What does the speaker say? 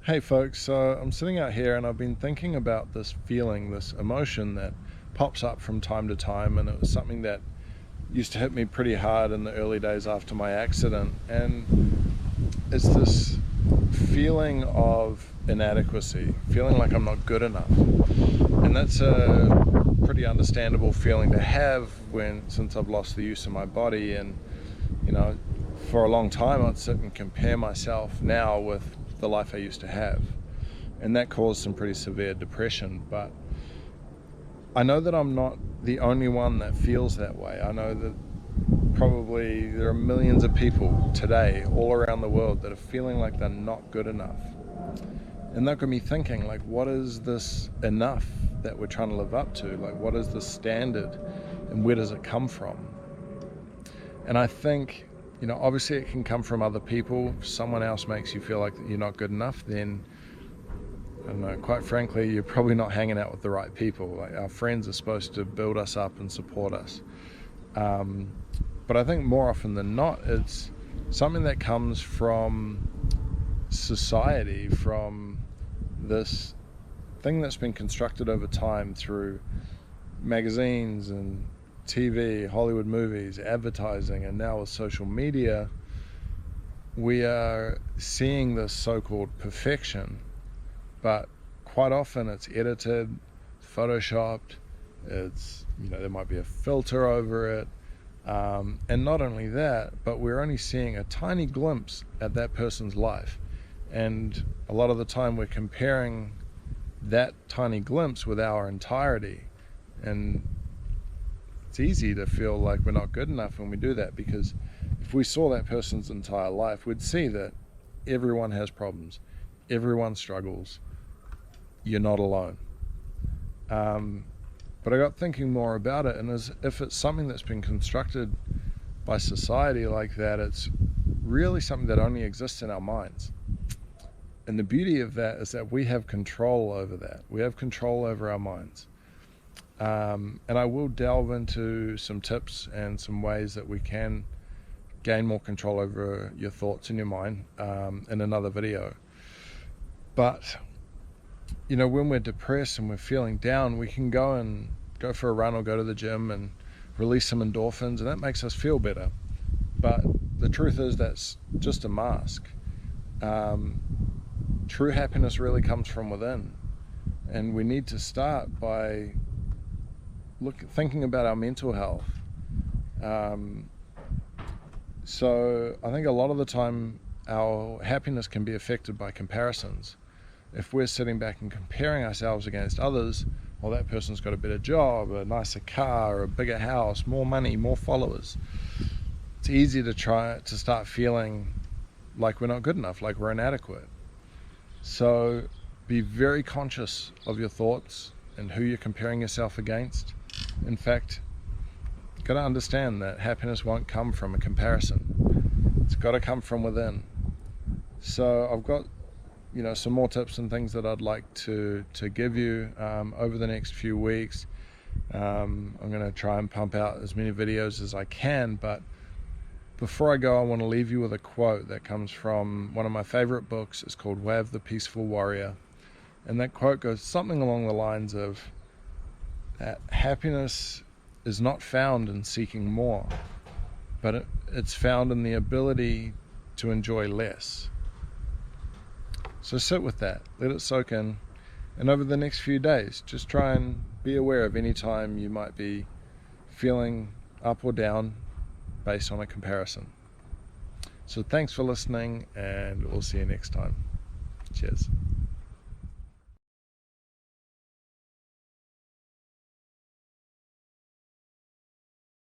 Hey folks, so I'm sitting out here and I've been thinking about this feeling, this emotion that pops up from time to time, and it was something that used to hit me pretty hard in the early days after my accident. And it's this feeling of inadequacy, feeling like I'm not good enough. And that's a pretty understandable feeling to have since I've lost the use of my body. And you know, for a long time I'd sit and compare myself now with the life I used to have, and that caused some pretty severe depression. But I know that I'm not the only one that feels that way. I know that probably there are millions of people today all around the world that are feeling like they're not good enough, and that got me thinking, like, what is this enough that we're trying to live up to? Like, what is the standard and where does it come from? And I think, obviously it can come from other people. If someone else makes you feel like you're not good enough, then, I don't know, quite frankly, you're probably not hanging out with the right people. Like, our friends are supposed to build us up and support us. But I think more often than not, it's something that comes from society, from this thing that's been constructed over time through magazines and TV, Hollywood movies, advertising, and now with social media. We are seeing this so-called perfection, but quite often it's edited, photoshopped, there might be a filter over it, and not only that, but we're only seeing a tiny glimpse at that person's life, and a lot of the time we're comparing that tiny glimpse with our entirety. And it's easy to feel like we're not good enough when we do that, because if we saw that person's entire life, we'd see that everyone has problems, everyone struggles, you're not alone. But I got thinking more about it, and as if it's something that's been constructed by society like that, it's really something that only exists in our minds. And the beauty of that is that we have control over that. We have control over our minds. And I will delve into some tips and some ways that we can gain more control over your thoughts in your mind in another video. But, when we're depressed and we're feeling down, we can go for a run or go to the gym and release some endorphins, and that makes us feel better. But the truth is that's just a mask. True happiness really comes from within, and we need to start by thinking about our mental health. So I think a lot of the time our happiness can be affected by comparisons. If we're sitting back and comparing ourselves against others, well, that person's got a better job, a nicer car, a bigger house, more money, more followers. It's easy to start feeling like we're not good enough, like we're inadequate. So be very conscious of your thoughts and who you're comparing yourself against. In fact, you've got to understand that happiness won't come from a comparison. It's got to come from within. So I've got, some more tips and things that I'd like to give you over the next few weeks. I'm going to try and pump out as many videos as I can, but before I go, I want to leave you with a quote that comes from one of my favorite books. It's called Wav the Peaceful Warrior. And that quote goes something along the lines of that happiness is not found in seeking more, but it's found in the ability to enjoy less. So sit with that, let it soak in, and over the next few days, just try and be aware of any time you might be feeling up or down based on a comparison. So thanks for listening, and we'll see you next time. Cheers.